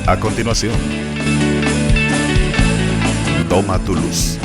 A continuación, Toma tu luz.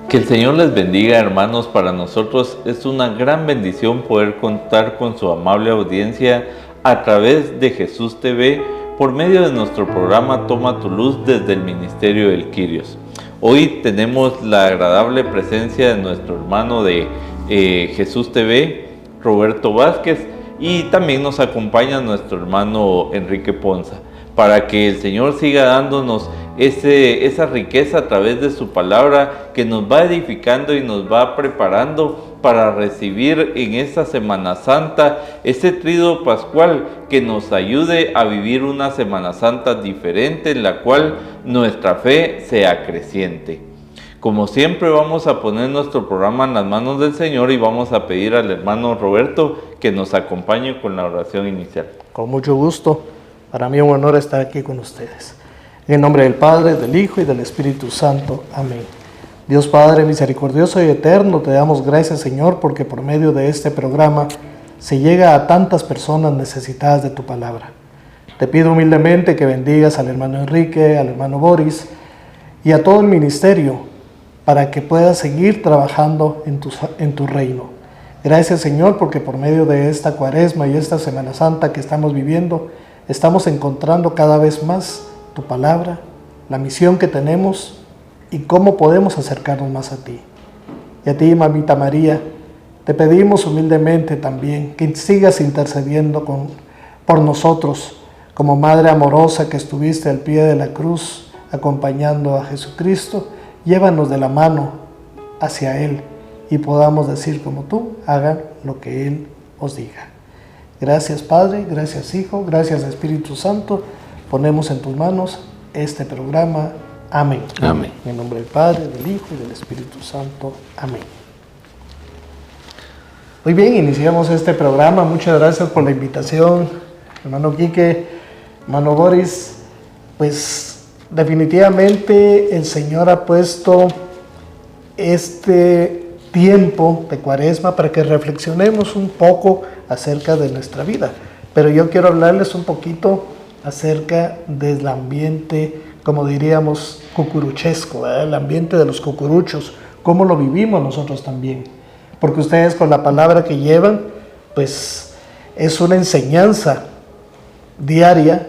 Que el Señor les bendiga, hermanos. Para nosotros es una gran bendición poder contar con su amable audiencia a través de Jesús TV por medio de nuestro programa Toma tu Luz desde el Ministerio del Quirios. Hoy tenemos la agradable presencia de nuestro hermano de Jesús TV, Roberto Vázquez, y también nos acompaña nuestro hermano Enrique Ponza, para que el Señor siga dándonos esa riqueza a través de su palabra que nos va edificando y nos va preparando para recibir en esta Semana Santa ese tríodo pascual que nos ayude a vivir una Semana Santa diferente en la cual nuestra fe sea creciente. Como siempre, vamos a poner nuestro programa en las manos del Señor y vamos a pedir al hermano Roberto que nos acompañe con la oración inicial. Con mucho gusto. Para mí es un honor estar aquí con ustedes. En el nombre del Padre, del Hijo y del Espíritu Santo. Amén. Dios Padre misericordioso y eterno, te damos gracias, Señor, porque por medio de este programa se llega a tantas personas necesitadas de tu palabra. Te pido humildemente que bendigas al hermano Enrique, al hermano Boris y a todo el ministerio para que pueda seguir trabajando en tu reino. Gracias, Señor, porque por medio de esta Cuaresma y esta Semana Santa que estamos viviendo, estamos encontrando cada vez más tu palabra, la misión que tenemos y cómo podemos acercarnos más a ti. Y a ti, Mamita María, te pedimos humildemente también que sigas intercediendo por nosotros, como Madre amorosa que estuviste al pie de la cruz acompañando a Jesucristo. Llévanos de la mano hacia Él y podamos decir como tú, hagan lo que Él os diga. Gracias, Padre, gracias, Hijo, gracias, Espíritu Santo. Ponemos en tus manos este programa. Amén. Amén. En el nombre del Padre, del Hijo y del Espíritu Santo. Amén. Muy bien, iniciamos este programa. Muchas gracias por la invitación, hermano Quique, hermano Boris. Pues definitivamente el Señor ha puesto este tiempo de Cuaresma para que reflexionemos un poco acerca de nuestra vida. Pero yo quiero hablarles un poquito acerca del ambiente, como diríamos, cucuruchesco, ¿verdad? El ambiente de los cucuruchos, cómo lo vivimos nosotros también. Porque ustedes con la palabra que llevan, pues es una enseñanza diaria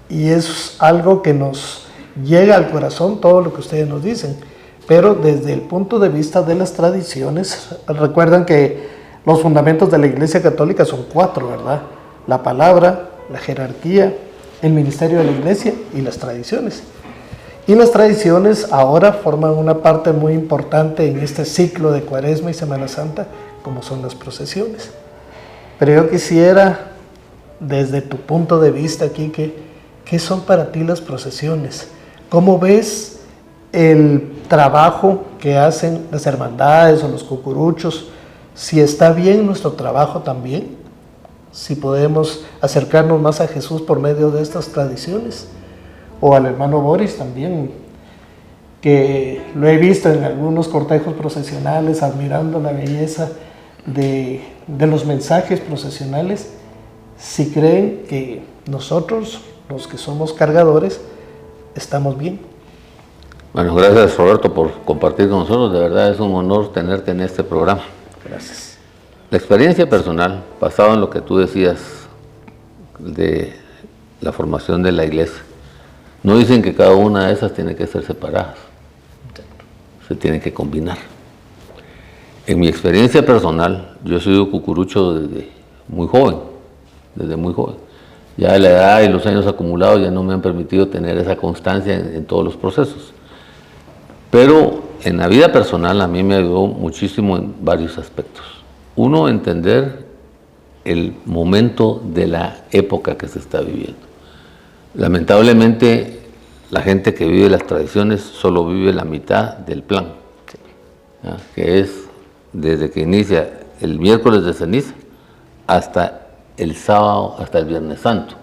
y es algo que nos llega al corazón todo lo que ustedes nos dicen. Pero desde el punto de vista de las tradiciones, recuerdan que los fundamentos de la Iglesia Católica son 4, ¿verdad? La palabra, la jerarquía, el ministerio de la Iglesia y las tradiciones. Y las tradiciones ahora forman una parte muy importante en este ciclo de Cuaresma y Semana Santa, como son las procesiones. Pero yo quisiera, desde tu punto de vista, Quique, ¿qué son para ti las procesiones? ¿Cómo ves el trabajo que hacen las hermandades o los cucuruchos? Si está bien nuestro trabajo también, si podemos acercarnos más a Jesús por medio de estas tradiciones, o al hermano Boris también, que lo he visto en algunos cortejos procesionales, admirando la belleza de los mensajes procesionales, si creen que nosotros, los que somos cargadores, estamos bien. Bueno, gracias, Roberto, por compartir con nosotros. De verdad es un honor tenerte en este programa. Gracias. La experiencia personal, basada en lo que tú decías de la formación de la iglesia, no dicen que cada una de esas tiene que ser separadas, se tienen que combinar. En mi experiencia personal, yo he sido cucurucho desde muy joven, desde muy joven. Ya la edad y los años acumulados ya no me han permitido tener esa constancia en todos los procesos. Pero en la vida personal a mí me ayudó muchísimo en varios aspectos. Uno, entender el momento de la época que se está viviendo. Lamentablemente, la gente que vive las tradiciones solo vive la mitad del plan, ¿ya? Que es desde que inicia el miércoles de ceniza hasta el sábado, hasta el Viernes Santo,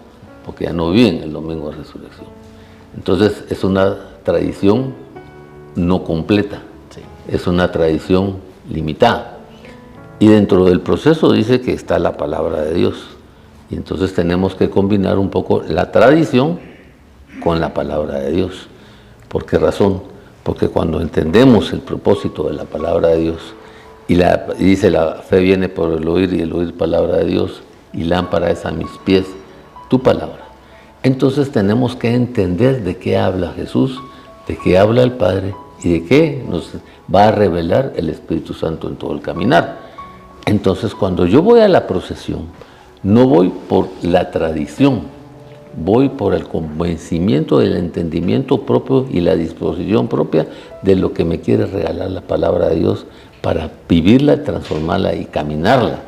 porque ya no viven el domingo de resurrección. Entonces es una tradición no completa, es una tradición limitada. Y dentro del proceso dice que está la palabra de Dios. Y entonces tenemos que combinar un poco la tradición con la palabra de Dios. ¿Por qué razón? Porque cuando entendemos el propósito de la palabra de Dios, y dice la fe viene por el oír y el oír palabra de Dios, y lámpara es a mis pies tu palabra. Entonces tenemos que entender de qué habla Jesús, de qué habla el Padre y de qué nos va a revelar el Espíritu Santo en todo el caminar. Entonces cuando yo voy a la procesión, no voy por la tradición, voy por el convencimiento del entendimiento propio y la disposición propia de lo que me quiere regalar la palabra de Dios para vivirla, transformarla y caminarla.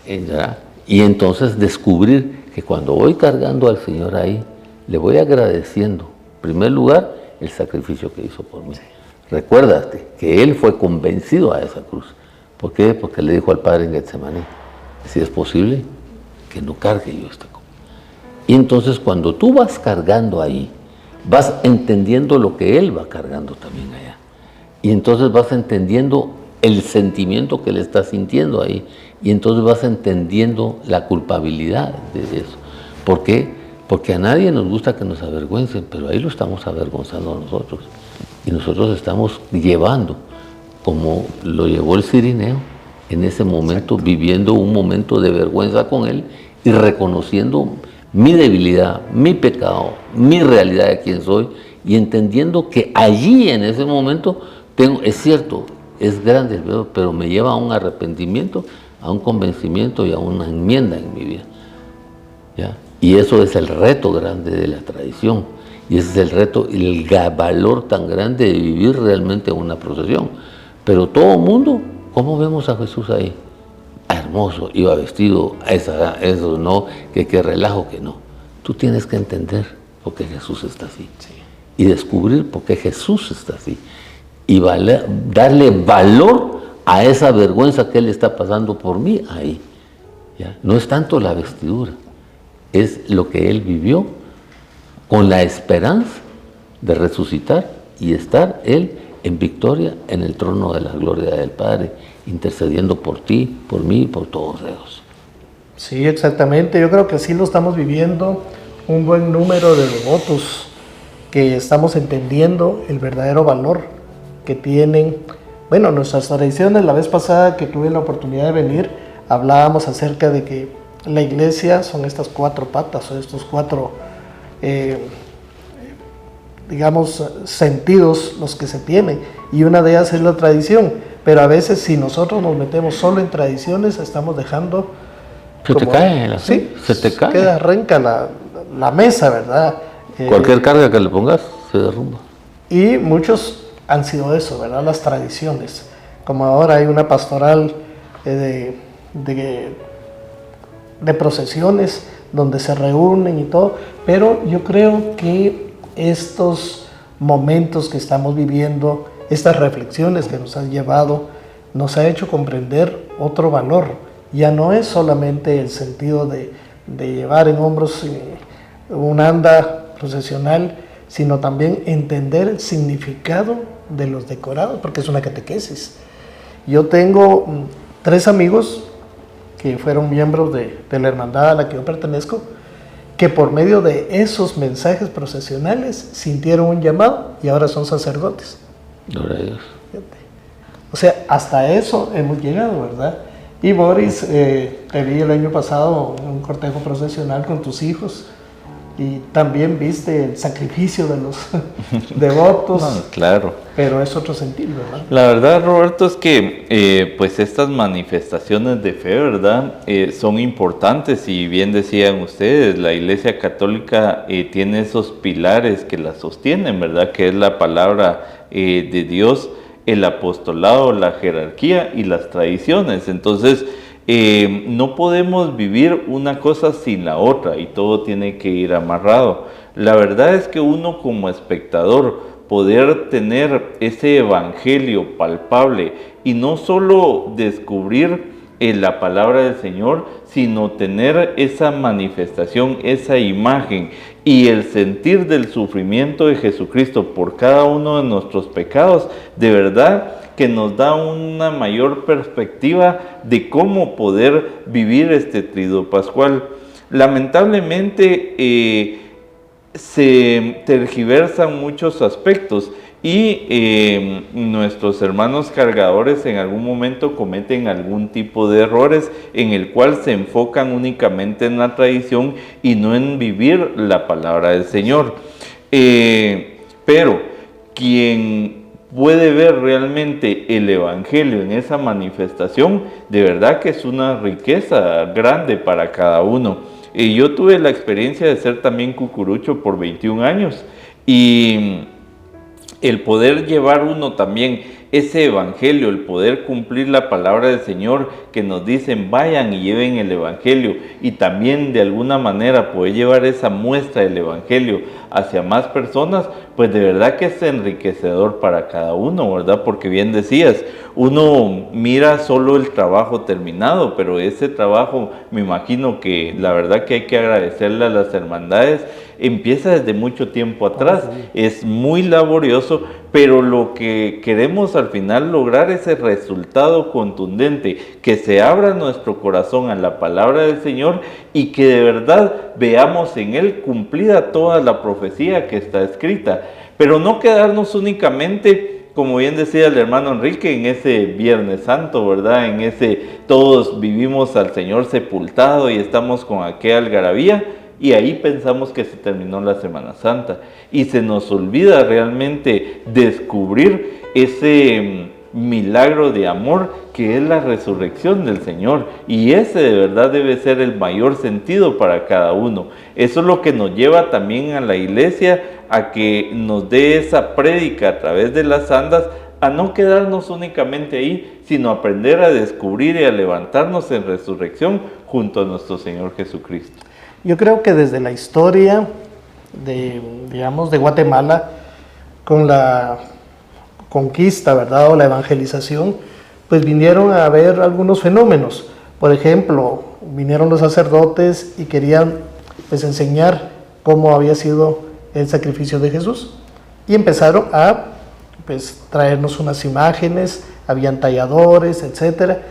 ¿Verdad? Y entonces descubrir que cuando voy cargando al Señor ahí, le voy agradeciendo, en primer lugar, el sacrificio que hizo por mí. Recuérdate que Él fue convencido a esa cruz. ¿Por qué? Porque le dijo al Padre en Getsemaní, si es posible, que no cargue yo esta copa. Y entonces cuando tú vas cargando ahí, vas entendiendo lo que Él va cargando también allá. Y entonces vas entendiendo el sentimiento que Él está sintiendo ahí. Y entonces vas entendiendo la culpabilidad de eso. ¿Por qué? Porque a nadie nos gusta que nos avergüencen, pero ahí lo estamos avergonzando a nosotros. Y nosotros estamos llevando, como lo llevó el cirineo, en ese momento, viviendo un momento de vergüenza con Él y reconociendo mi debilidad, mi pecado, mi realidad de quién soy, y entendiendo que allí, en ese momento, es cierto, es grande el pecado, pero me lleva a un arrepentimiento, a un convencimiento y a una enmienda en mi vida. ¿Ya? Y eso es el reto grande de la tradición, y ese es el reto y el valor tan grande de vivir realmente una procesión. Pero todo el mundo, ¿cómo vemos a Jesús ahí? Hermoso, iba vestido, eso no, que relajo, que no. Tú tienes que entender por qué Jesús está así, y descubrir por qué Jesús está así, y darle valor a esa vergüenza que Él está pasando por mí ahí. ¿Ya? No es tanto la vestidura, es lo que Él vivió con la esperanza de resucitar y estar Él en victoria en el trono de la gloria del Padre, intercediendo por ti, por mí y por todos ellos. Sí, exactamente. Yo creo que sí lo estamos viviendo, un buen número de devotos que estamos entendiendo el verdadero valor que tienen. Bueno, nuestras tradiciones, la vez pasada que tuve la oportunidad de venir, hablábamos acerca de que la iglesia son estas cuatro patas, o estos cuatro digamos, sentidos los que se tienen, y una de ellas es la tradición, pero a veces si nosotros nos metemos solo en tradiciones, estamos dejando... Se te cae, sí, se te cae. Queda renca la mesa, ¿verdad? Cualquier carga que le pongas se derrumba. Y muchos han sido eso, ¿verdad? Las tradiciones. Como ahora hay una pastoral de procesiones donde se reúnen y todo, pero yo creo que estos momentos que estamos viviendo, estas reflexiones que nos han llevado, nos ha hecho comprender otro valor. Ya no es solamente el sentido de llevar en hombros un anda procesional, sino también entender el significado de los decorados, porque es una catequesis. Yo tengo 3 amigos que fueron miembros de la hermandad a la que yo pertenezco, que por medio de esos mensajes procesionales sintieron un llamado y ahora son sacerdotes. Gloria a Dios. O sea, hasta eso hemos llegado, ¿verdad? Y Boris, te vi el año pasado en un cortejo procesional con tus hijos, y también viste el sacrificio de los devotos, No, claro. pero es otro sentido, ¿verdad? La verdad, Roberto, es que pues estas manifestaciones de fe, ¿verdad? Son importantes y bien decían ustedes, la Iglesia Católica tiene esos pilares que la sostienen, ¿verdad? Que es la palabra de Dios, el apostolado, la jerarquía y las tradiciones. Entonces, no podemos vivir una cosa sin la otra y todo tiene que ir amarrado. La verdad es que uno como espectador, poder tener ese evangelio palpable y no solo descubrir la palabra del Señor, sino tener esa manifestación, esa imagen y el sentir del sufrimiento de Jesucristo por cada uno de nuestros pecados, de verdad que nos da una mayor perspectiva de cómo poder vivir este triduo pascual. Lamentablemente se tergiversan muchos aspectos y nuestros hermanos cargadores en algún momento cometen algún tipo de errores en el cual se enfocan únicamente en la tradición y no en vivir la palabra del Señor. Pero quien puede ver realmente el evangelio en esa manifestación, de verdad que es una riqueza grande para cada uno. Yo tuve la experiencia de ser también cucurucho por 21 años y el poder llevar uno también ese evangelio, el poder cumplir la palabra del Señor que nos dicen vayan y lleven el evangelio, y también de alguna manera poder llevar esa muestra del evangelio hacia más personas, pues de verdad que es enriquecedor para cada uno, ¿verdad? Porque bien decías, uno mira solo el trabajo terminado, pero ese trabajo, me imagino que la verdad que hay que agradecerle a las hermandades, empieza desde mucho tiempo atrás, es muy laborioso, pero lo que queremos al final lograr es el resultado contundente, que se abra nuestro corazón a la palabra del Señor y que de verdad veamos en Él cumplida toda la profecía que está escrita, pero no quedarnos únicamente, como bien decía el hermano Enrique, en ese Viernes Santo, ¿verdad? En ese todos vivimos al Señor sepultado y estamos con aquella algarabía, y ahí pensamos que se terminó la Semana Santa y se nos olvida realmente descubrir ese milagro de amor que es la resurrección del Señor, y ese de verdad debe ser el mayor sentido para cada uno. Eso es lo que nos lleva también a la iglesia a que nos dé esa prédica a través de las andas, a no quedarnos únicamente ahí, sino aprender a descubrir y a levantarnos en resurrección junto a nuestro Señor Jesucristo. Yo creo que desde la historia de Guatemala, con la conquista, ¿verdad?, o la evangelización, pues vinieron a haber algunos fenómenos. Por ejemplo, vinieron los sacerdotes y querían pues enseñar cómo había sido el sacrificio de Jesús, y empezaron a pues traernos unas imágenes, habían talladores, etcétera.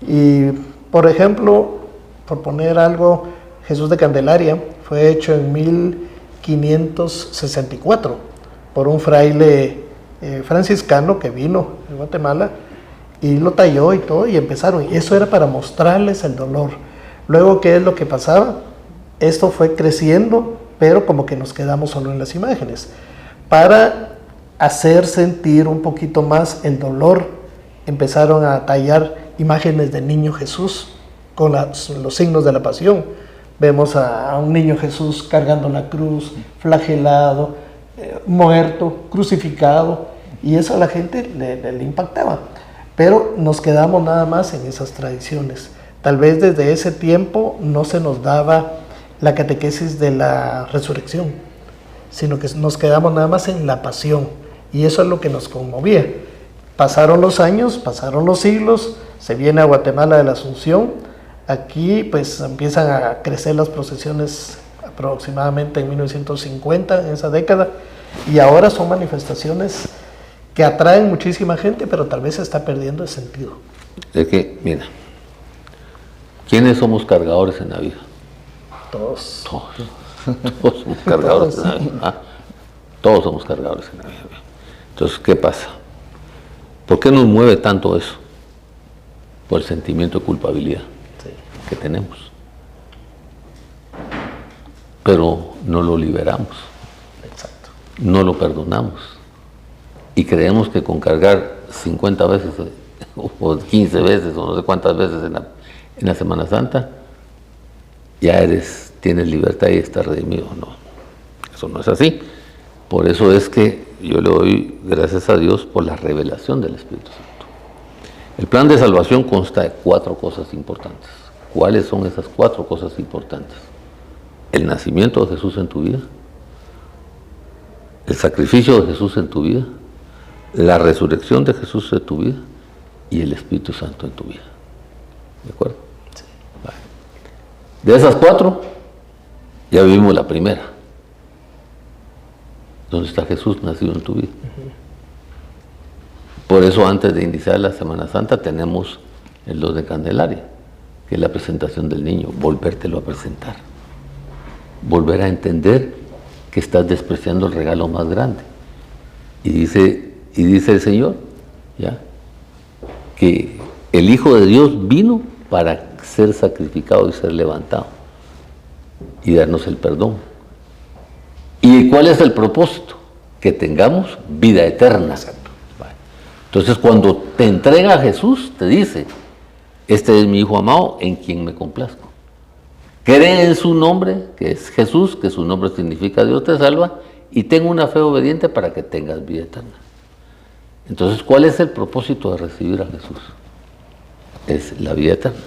Y por ejemplo, por poner algo, Jesús de Candelaria fue hecho en 1564 por un fraile franciscano que vino de Guatemala y lo talló y todo, y empezaron. Y eso era para mostrarles el dolor. Luego, ¿qué es lo que pasaba? Esto fue creciendo, pero como que nos quedamos solo en las imágenes. Para hacer sentir un poquito más el dolor, empezaron a tallar imágenes del niño Jesús con los signos de la pasión. Vemos a un niño Jesús cargando la cruz, flagelado, muerto, crucificado, y eso a la gente le impactaba. Pero nos quedamos nada más en esas tradiciones. Tal vez desde ese tiempo no se nos daba la catequesis de la resurrección, sino que nos quedamos nada más en la pasión, y eso es lo que nos conmovía. Pasaron los años, pasaron los siglos, se viene a Guatemala de la Asunción. Aquí pues empiezan a crecer las procesiones aproximadamente en 1950, en esa década, y ahora son manifestaciones que atraen muchísima gente, pero tal vez se está perdiendo el sentido. Es que, mira, ¿quiénes somos cargadores en la vida? Todos. Todos somos cargadores en la vida. ¿Ah? Todos somos cargadores en la vida. Entonces, ¿qué pasa? ¿Por qué nos mueve tanto eso? Por el sentimiento de culpabilidad que tenemos. Pero no lo liberamos, Exacto. no lo perdonamos. Y creemos que con cargar 50 veces o 15 veces o no sé cuántas veces en la Semana Santa, ya tienes libertad y estás redimido. No, eso no es así. Por eso es que yo le doy gracias a Dios por la revelación del Espíritu Santo. El plan de salvación consta de 4 cosas importantes. ¿Cuáles son esas 4 cosas importantes? El nacimiento de Jesús en tu vida, el sacrificio de Jesús en tu vida, la resurrección de Jesús en tu vida y el Espíritu Santo en tu vida. ¿De acuerdo? Sí. Vale. De esas 4, ya vivimos la primera. ¿Dónde está Jesús nacido en tu vida? Por eso antes de iniciar la Semana Santa tenemos el 2 de Candelaria, que es la presentación del niño, volvértelo a presentar. Volver a entender que estás despreciando el regalo más grande. Y dice el Señor, ¿ya?, que el Hijo de Dios vino para ser sacrificado y ser levantado y darnos el perdón. ¿Y cuál es el propósito? Que tengamos vida eterna. Vale. Entonces, cuando te entrega a Jesús, te dice, este es mi Hijo amado en quien me complazco. Cree en su nombre, que es Jesús, que su nombre significa Dios te salva, y ten una fe obediente para que tengas vida eterna. Entonces, ¿cuál es el propósito de recibir a Jesús? Es la vida eterna.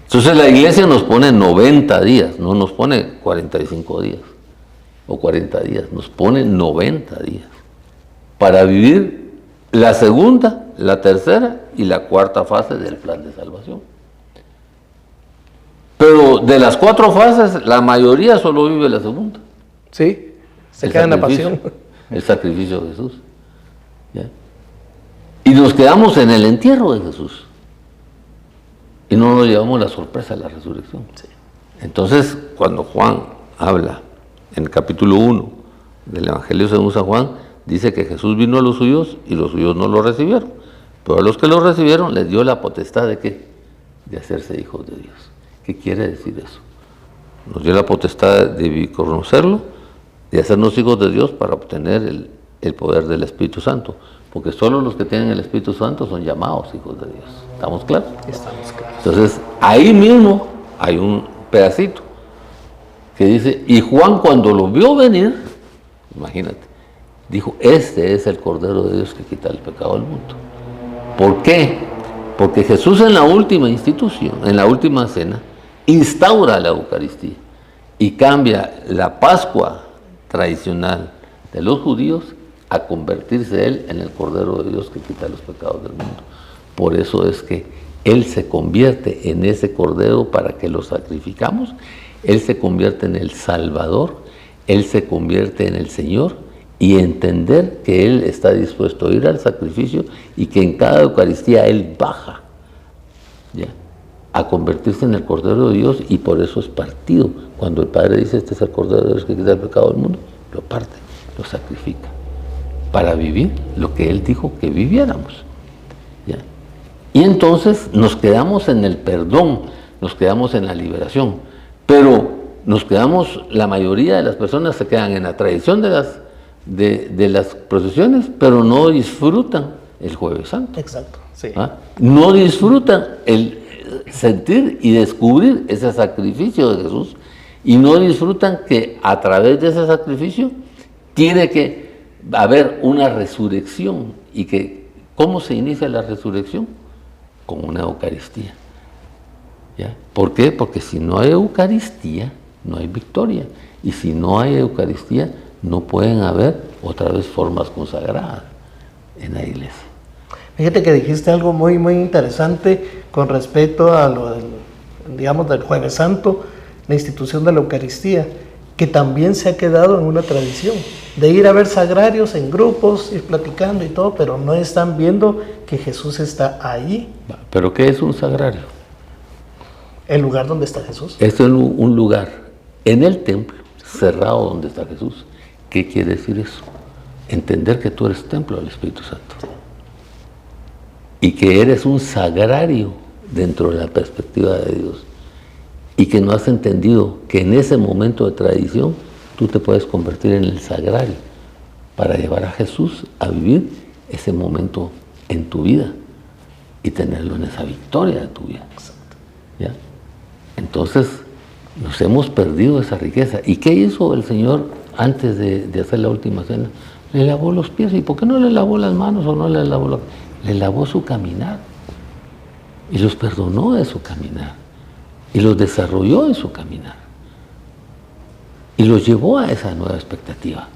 Entonces la iglesia nos pone 90 días, no nos pone 45 días o 40 días, nos pone 90 días para vivir la segunda, la tercera y la cuarta fase del plan de salvación. Pero de las 4 fases, la mayoría solo vive la segunda. Sí, se queda en la pasión. El sacrificio de Jesús. ¿Ya? Y nos quedamos en el entierro de Jesús. Y no nos llevamos la sorpresa de la resurrección. Sí. Entonces, cuando Juan habla en el capítulo 1 del Evangelio según San Juan, dice que Jesús vino a los suyos y los suyos no lo recibieron. Pero a los que lo recibieron les dio la potestad de ¿qué? De hacerse hijos de Dios. ¿Qué quiere decir eso? Nos dio la potestad de conocerlo, de hacernos hijos de Dios para obtener el poder del Espíritu Santo. Porque solo los que tienen el Espíritu Santo son llamados hijos de Dios. ¿Estamos claros? Estamos claros. Entonces, ahí mismo hay un pedacito que dice, y Juan cuando lo vio venir, imagínate, dijo, este es el Cordero de Dios que quita el pecado del mundo. ¿Por qué? Porque Jesús en la última institución, en la última cena, instaura la Eucaristía y cambia la Pascua tradicional de los judíos a convertirse él en el Cordero de Dios que quita los pecados del mundo. Por eso es que él se convierte en ese Cordero para que lo sacrificamos, él se convierte en el Salvador, él se convierte en el Señor, y entender que él está dispuesto a ir al sacrificio y que en cada Eucaristía él baja, ¿ya?, a convertirse en el Cordero de Dios, y por eso es partido. Cuando el Padre dice, este es el Cordero de Dios que quita el pecado del mundo, lo parte, lo sacrifica, para vivir lo que él dijo que viviéramos, ¿ya? Y entonces nos quedamos en el perdón, nos quedamos en la liberación, pero nos quedamos, la mayoría de las personas se quedan en la tradición de las procesiones, pero no disfrutan el Jueves Santo. Exacto, sí. ¿Ah? No disfrutan el sentir y descubrir ese sacrificio de Jesús, y no disfrutan que a través de ese sacrificio tiene que haber una resurrección. Y que, ¿cómo se inicia la resurrección? Con una Eucaristía. ¿Ya? ¿Por qué? Porque si no hay Eucaristía, no hay victoria. Y si no hay Eucaristía, no pueden haber otra vez formas consagradas en la iglesia. Fíjate que dijiste algo muy, muy interesante con respecto a lo del, digamos, del Jueves Santo, la institución de la Eucaristía, que también se ha quedado en una tradición de ir a ver sagrarios en grupos, ir platicando y todo, pero no están viendo que Jesús está ahí. ¿Pero qué es un sagrario? El lugar donde está Jesús. Esto es un lugar en el templo, cerrado donde está Jesús. ¿Qué quiere decir eso? Entender que tú eres templo del Espíritu Santo. Y que eres un sagrario dentro de la perspectiva de Dios. y que no has entendido que en ese momento de tradición tú te puedes convertir en el sagrario para llevar a Jesús a vivir ese momento en tu vida y tenerlo en esa victoria de tu vida. ¿Ya? Entonces, nos hemos perdido esa riqueza. ¿Y qué hizo el Señor antes de hacer la última cena? Le lavó los pies. ¿Y por qué no le lavó las manos o no le lavó le lavó su caminar? Y los perdonó de su caminar. Y los desarrolló en su caminar. Y los llevó a esa nueva expectativa.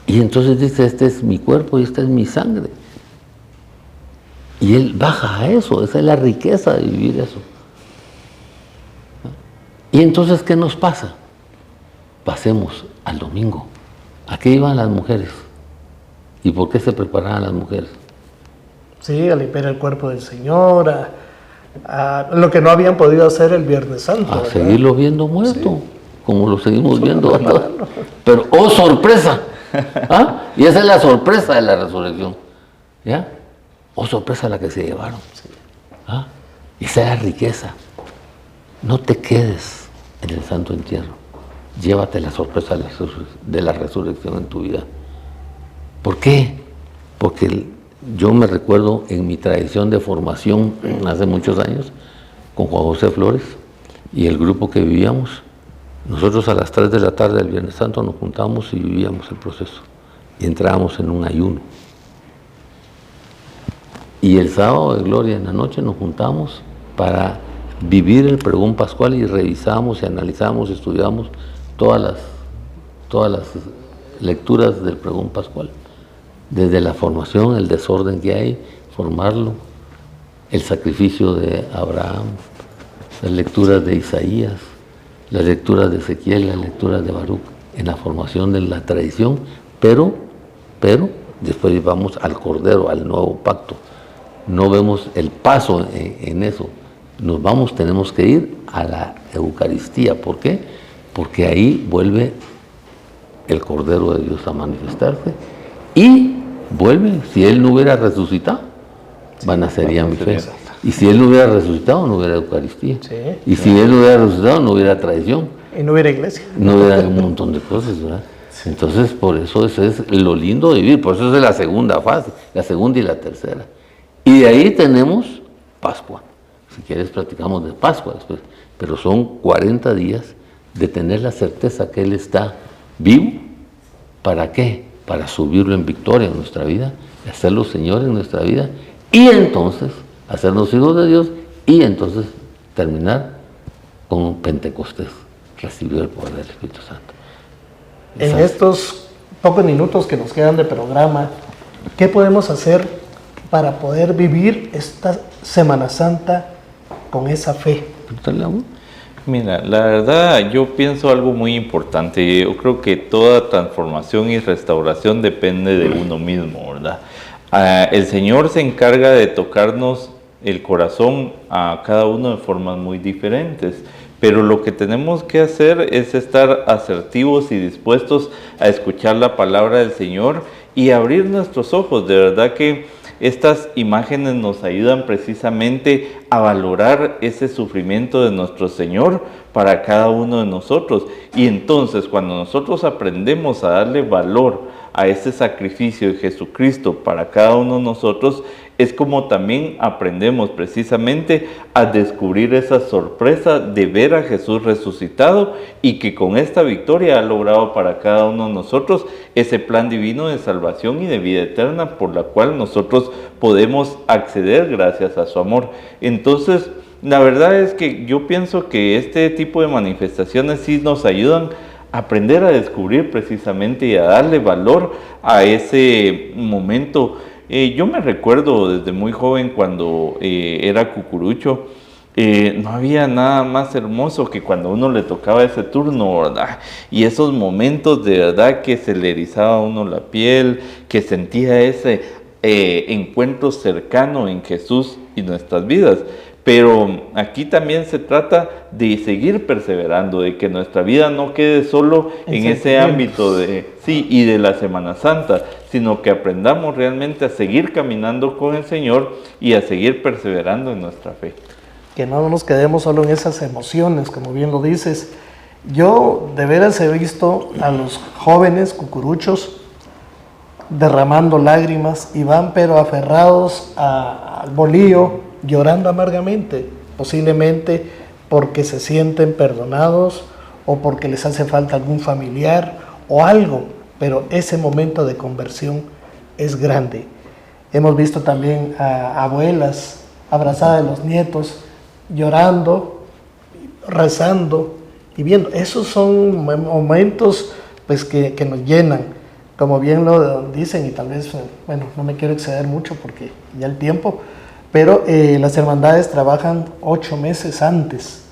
Y entonces dice, este es mi cuerpo y esta es mi sangre. Y Él baja a eso, esa es la riqueza de vivir eso. Y entonces, ¿qué nos pasa? Pasemos al domingo. ¿A qué iban las mujeres? ¿Y por qué se preparaban las mujeres? Sí, a limpiar el cuerpo del Señor, a lo que no habían podido hacer el Viernes Santo. A ¿verdad? seguirlo viendo muerto, Sí. como lo seguimos viendo. Hermano. Pero, ¡oh, sorpresa! ¿Ah? Y esa es la sorpresa de la resurrección. ¿Ya? ¡Oh, sorpresa la que se llevaron! ¿Ah? Y esa es la riqueza. No te quedes en el santo entierro. Llévate la sorpresa de la resurrección en tu vida. ¿Por qué? Porque yo me recuerdo en mi tradición de formación hace muchos años con Juan José Flores y el grupo que vivíamos. Nosotros a las 3 de la tarde del Viernes Santo nos juntábamos y vivíamos el proceso y entrábamos en un ayuno. Y el sábado de gloria en la noche nos juntamos para vivir el pregón pascual y revisamos y analizamos, estudiamos todas las lecturas del pregón pascual. Desde la formación, el desorden que hay, formarlo, el sacrificio de Abraham, las lecturas de Isaías, las lecturas de Ezequiel, las lecturas de Baruch, en la formación de la tradición, pero después vamos al Cordero, al nuevo pacto. No vemos el paso en eso. Tenemos que ir a la Eucaristía. ¿Por qué? Porque ahí vuelve el Cordero de Dios a manifestarse y vuelve, si Él no hubiera resucitado, sería mi fe. Y si Él no hubiera resucitado, no hubiera Eucaristía. Sí. Y si Él no hubiera resucitado, no hubiera tradición. Y no hubiera iglesia. No hubiera un montón de cosas, ¿verdad? Entonces, por eso es lo lindo de vivir. Por eso es la segunda fase, la segunda y la tercera. Y de ahí tenemos Pascua. Si quieres, platicamos de Pascua después. Pero son 40 días de tener la certeza que Él está vivo. ¿Para qué? Para subirlo en victoria en nuestra vida, hacerlo Señor en nuestra vida y entonces hacernos hijos de Dios y entonces terminar con Pentecostés, recibir el poder del Espíritu Santo. En estos pocos minutos que nos quedan de programa, ¿qué podemos hacer para poder vivir esta Semana Santa con esa fe? Mira, la verdad yo pienso algo muy importante. Yo creo que toda transformación y restauración depende de uno mismo, ¿verdad? El Señor se encarga de tocarnos el corazón a cada uno de formas muy diferentes, pero lo que tenemos que hacer es estar asertivos y dispuestos a escuchar la palabra del Señor y abrir nuestros ojos. De verdad que estas imágenes nos ayudan precisamente a valorar ese sufrimiento de nuestro Señor para cada uno de nosotros. Y entonces, cuando nosotros aprendemos a darle valor a ese sacrificio de Jesucristo para cada uno de nosotros, es como también aprendemos precisamente a descubrir esa sorpresa de ver a Jesús resucitado y que con esta victoria ha logrado para cada uno de nosotros ese plan divino de salvación y de vida eterna por la cual nosotros podemos acceder gracias a su amor. Entonces, la verdad es que yo pienso que este tipo de manifestaciones sí nos ayudan a aprender a descubrir precisamente y a darle valor a ese momento. Yo me recuerdo desde muy joven cuando era cucurucho, no había nada más hermoso que cuando a uno le tocaba ese turno, ¿verdad? Y esos momentos de verdad que se le erizaba a uno la piel, que sentía ese encuentro cercano en Jesús y nuestras vidas. Pero aquí también se trata de seguir perseverando, de que nuestra vida no quede solo en ese ámbito y de la Semana Santa, sino que aprendamos realmente a seguir caminando con el Señor y a seguir perseverando en nuestra fe. que no nos quedemos solo en esas emociones, como bien lo dices. Yo de veras he visto a los jóvenes cucuruchos derramando lágrimas y van pero aferrados al bolillo, llorando amargamente, posiblemente porque se sienten perdonados o porque les hace falta algún familiar o algo, pero ese momento de conversión es grande. Hemos visto también a abuelas abrazadas de los nietos, llorando, rezando y viendo. Esos son momentos pues, que nos llenan, como bien lo dicen, y tal vez, bueno, no me quiero exceder mucho porque ya el tiempo, pero las hermandades trabajan 8 meses antes,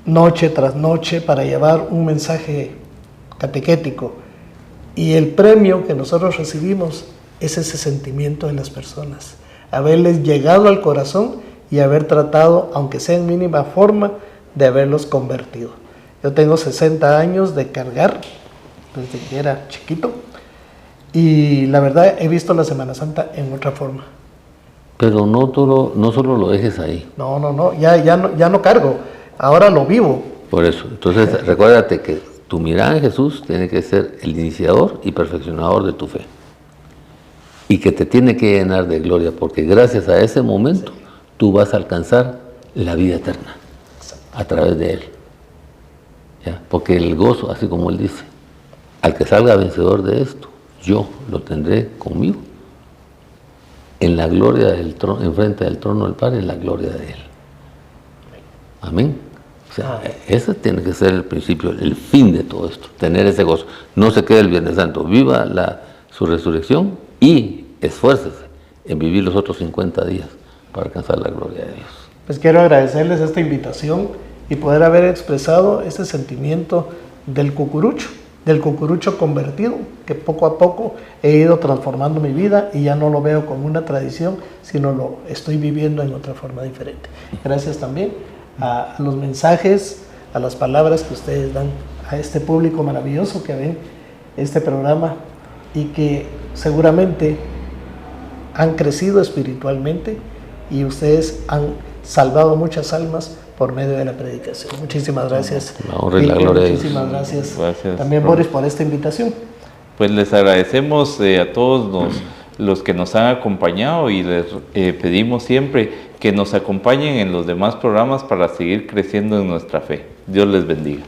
noche tras noche, para llevar un mensaje catequético. Y el premio que nosotros recibimos es ese sentimiento de las personas, haberles llegado al corazón y haber tratado, aunque sea en mínima forma, de haberlos convertido. Yo tengo 60 años de cargar, desde que era chiquito, y la verdad he visto la Semana Santa en otra forma. Pero no solo lo dejes ahí. No, ya no cargo, ahora lo vivo. Por eso, entonces recuérdate que tu mirada en Jesús tiene que ser el iniciador y perfeccionador de tu fe. Y que te tiene que llenar de gloria, porque gracias a ese momento tú vas a alcanzar la vida eterna a través de Él. ¿Ya? Porque el gozo, así como Él dice, al que salga vencedor de esto, yo lo tendré conmigo en la gloria del trono, enfrente del trono del Padre, en la gloria de Él. Amén. O sea, ese tiene que ser el principio, el fin de todo esto, tener ese gozo. No se quede el Viernes Santo, viva su resurrección y esfuércese en vivir los otros 50 días para alcanzar la gloria de Dios. Pues quiero agradecerles esta invitación y poder haber expresado este sentimiento del cucurucho convertido, que poco a poco he ido transformando mi vida y ya no lo veo como una tradición, sino lo estoy viviendo en otra forma diferente. Gracias también a los mensajes, a las palabras que ustedes dan a este público maravilloso que ven este programa y que seguramente han crecido espiritualmente y ustedes han salvado muchas almas por medio de la predicación. Muchísimas gracias. La honra y la gloria de Dios. Muchísimas gracias. Gracias, También Boris, por esta invitación. Pues les agradecemos a todos los que nos han acompañado y les pedimos siempre que nos acompañen en los demás programas para seguir creciendo en nuestra fe. Dios les bendiga.